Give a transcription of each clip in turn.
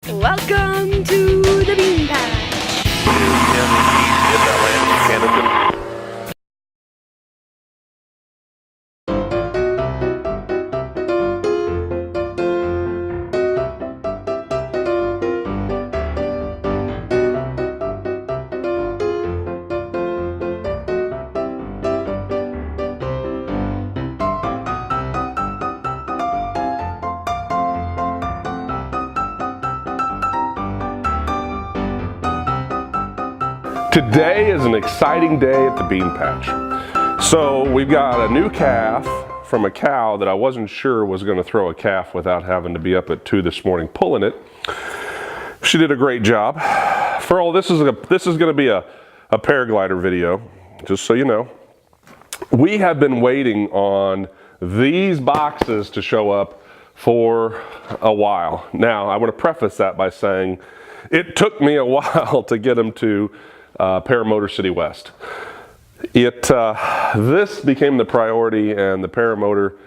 Welcome to the Bean Patch. Today is an exciting day at the Bean Patch. So we've got a new calf from a cow that I wasn't sure was going to throw a calf without having to be up at 2 this morning pulling it. She did a great job. For all this is going to be a paraglider video, just so you know. We have been waiting on these boxes to show up for a while. Now, I want to preface that by saying it took me a while to get them to Paramotor City West. This became the priority, and the Paramotor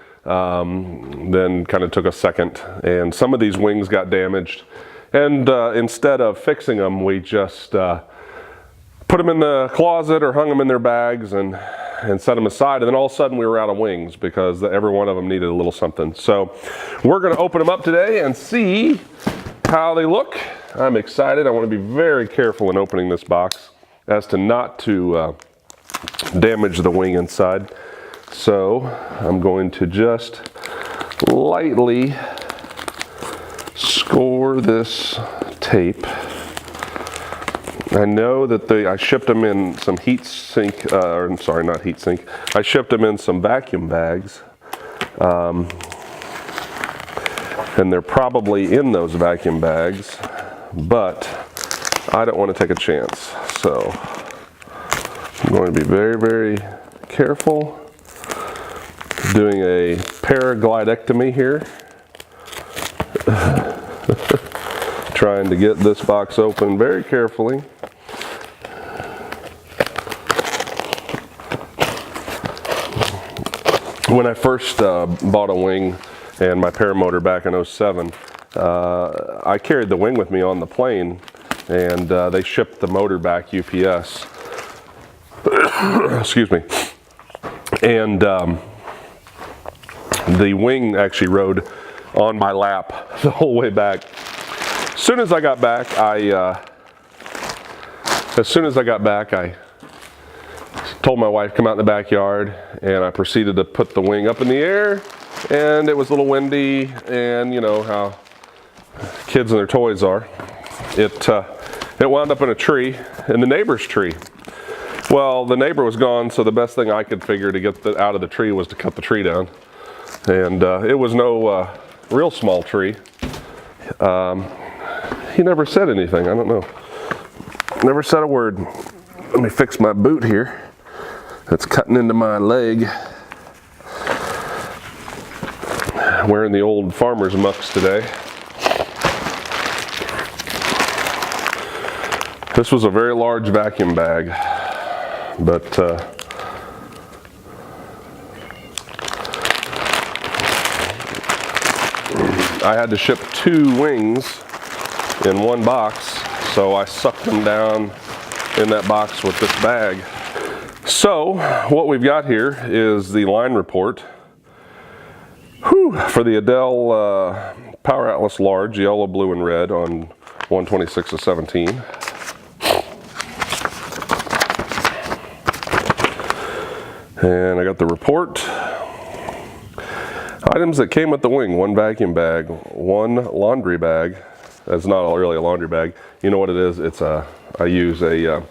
then kind of took a second, and some of these wings got damaged, and instead of fixing them, we just put them in the closet or hung them in their bags and set them aside, and then all of a sudden we were out of wings because every one of them needed a little something. So we're going to open them up today and see how they look. I'm excited. I want to be very careful in opening this box as to not to damage the wing inside. So I'm going to just lightly score this tape. I know that I shipped them in some heat sink, I'm sorry, not heat sink. I shipped them in some vacuum bags. And they're probably in those vacuum bags, but I don't want to take a chance. So I'm going to be very, very careful doing a paraglidectomy here. Trying to get this box open very carefully. When I first bought a wing and my paramotor back in 07, I carried the wing with me on the plane, and they shipped the motor back UPS. Excuse me. And the wing actually rode on my lap the whole way back. As soon as I got back, I told my wife, come out in the backyard, and I proceeded to put the wing up in the air, and it was a little windy, and you know how kids and their toys are. It wound up in a tree, in the neighbor's tree. Well, the neighbor was gone, so the best thing I could figure to get out of the tree was to cut the tree down. And it was no real small tree. He never said anything, I don't know. Never said a word. Let me fix my boot here. It's cutting into my leg. Wearing the old farmer's mucks today. This was a very large vacuum bag, but I had to ship 2 wings in one box, so I sucked them down in that box with this bag. So what we've got here is the line report for the Adele Power Atlas Large, yellow, blue, and red on 1/26/17. And I got the report. Items that came with the wing: 1 vacuum bag, 1 laundry bag. That's not really a laundry bag. You know what it is? It's I use a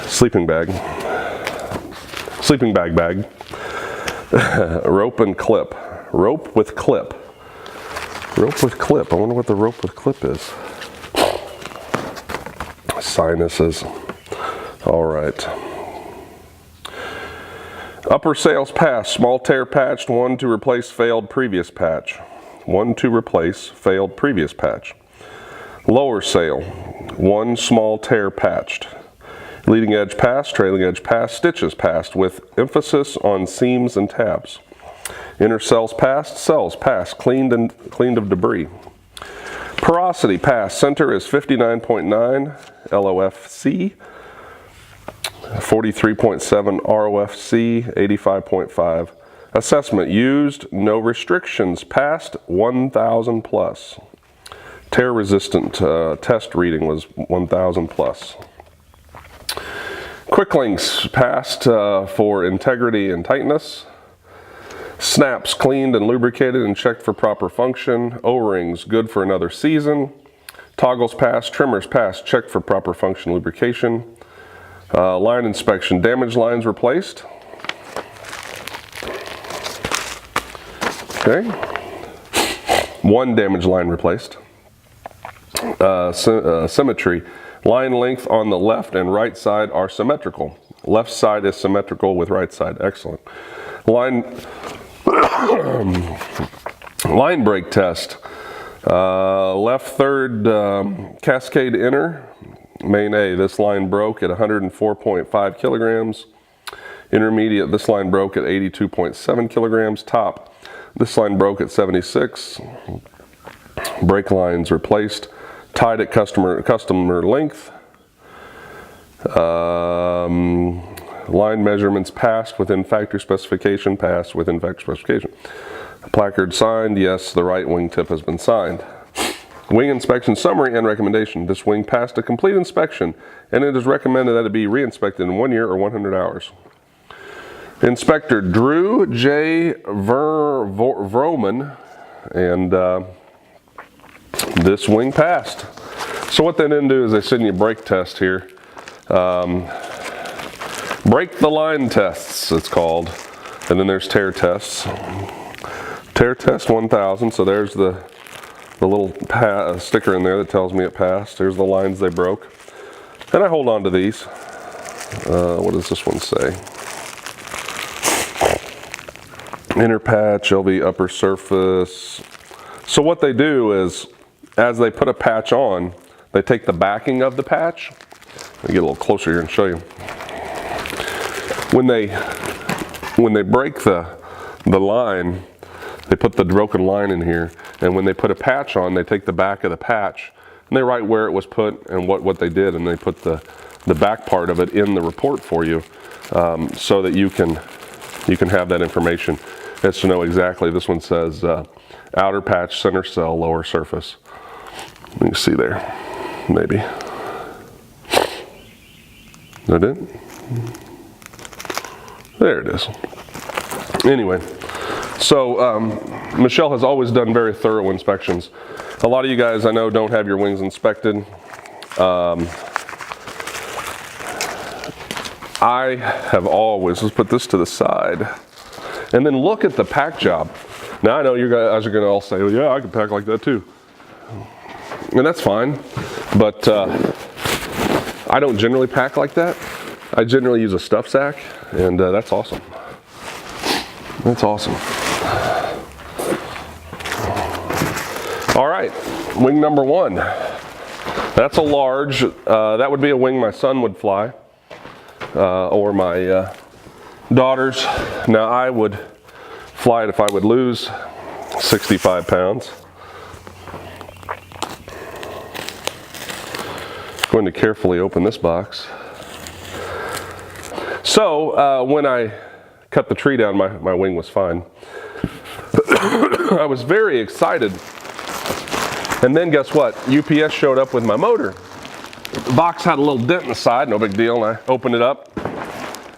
sleeping bag. Sleeping bag. Rope and clip. Rope with clip. Rope with clip. I wonder what the rope with clip is. Sinuses. All right. Upper sails passed. Small tear patched. 1 to replace failed previous patch. 1 to replace failed previous patch. Lower sail. 1 small tear patched. Leading edge passed. Trailing edge passed. Stitches passed with emphasis on seams and tabs. Inner cells passed. Cells passed. Cleaned of debris. Porosity pass. Center is 59.9 LOFC, 43.7 ROFC, 85.5. Assessment used, no restrictions, passed 1,000 plus. Tear resistant test reading was 1,000 plus. Quick links passed for integrity and tightness. Snaps cleaned and lubricated and checked for proper function. O-rings good for another season. Toggles passed, trimmers passed, checked for proper function, lubrication. Line inspection, damaged lines replaced. Okay. One damaged line replaced. Symmetry. Line length on the left and right side are symmetrical. Left side is symmetrical with right side. Excellent. Line brake test. Left third cascade inner, main A. This line broke at 104.5 kilograms. Intermediate, this line broke at 82.7 kilograms. Top, this line broke at 76. Brake lines replaced. Tied at customer length. Line measurements passed within factory specification, passed within factory specification. Placard signed, yes, the right wing tip has been signed. Wing inspection summary and recommendation. This wing passed a complete inspection and it is recommended that it be re-inspected in 1 year or 100 hours. Inspector Drew J. Vroman, and this wing passed. So what they then do is they send you a brake test here. Break the line tests, it's called. And then there's tear tests. Tear test 1,000, so there's the little sticker in there that tells me it passed. There's the lines they broke. And I hold on to these. What does this one say? Inner patch, LV upper surface. So what they do is, as they put a patch on, they take the backing of the patch. Let me get a little closer here and show you. When they break the line, they put the broken line in here, and when they put a patch on, they take the back of the patch and they write where it was put and what they did, and they put the back part of it in the report for you, so that you can have that information. It's to know exactly. This one says outer patch, center cell, lower surface. You can see there, maybe. That it? There it is. Anyway, so Michelle has always done very thorough inspections. A lot of you guys I know don't have your wings inspected. I have always, let's put this to the side, and then look at the pack job. Now I know you guys are going to all say, well, yeah, I can pack like that too. And that's fine, but I don't generally pack like that. I generally use a stuff sack, and that's awesome. That's awesome. All right, wing number one. That's a large, that would be a wing my son would fly, or my daughters. Now I would fly it if I would lose 65 pounds. Going to carefully open this box. So when I cut the tree down, my wing was fine. I was very excited. And then guess what? UPS showed up with my motor. The box had a little dent in the side, no big deal, and I opened it up,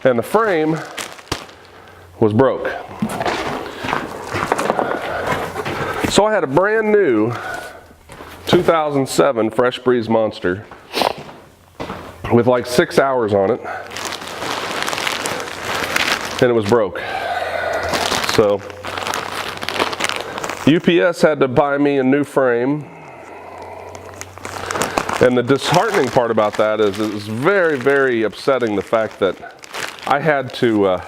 and the frame was broke. So I had a brand new 2007 Fresh Breeze Monster with like 6 hours on it, and it was broke. So UPS had to buy me a new frame, and the disheartening part about that is it was very, very upsetting, the fact that I had to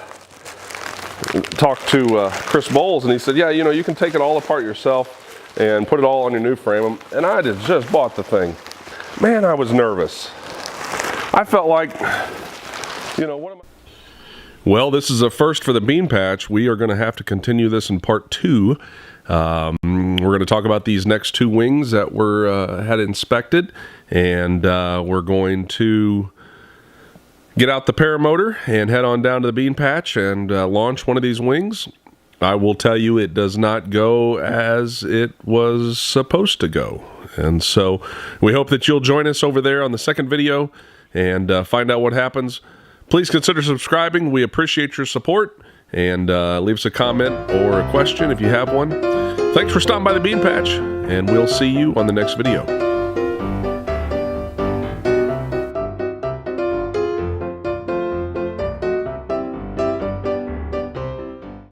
talk to Chris Bowles, and he said, yeah, you know, you can take it all apart yourself and put it all on your new frame. And I just bought the thing. Man, I was nervous. I felt like, you know, what am I? Well, this is a first for the bean patch. We are going to have to continue this in part 2. We're going to talk about these next 2 wings that were had inspected, and we're going to get out the paramotor and head on down to the bean patch and launch one of these wings. I will tell you, it does not go as it was supposed to go. And so we hope that you'll join us over there on the second video and find out what happens. Please consider subscribing. We appreciate your support, and leave us a comment or a question if you have one. Thanks for stopping by the bean patch, and we'll see you on the next video.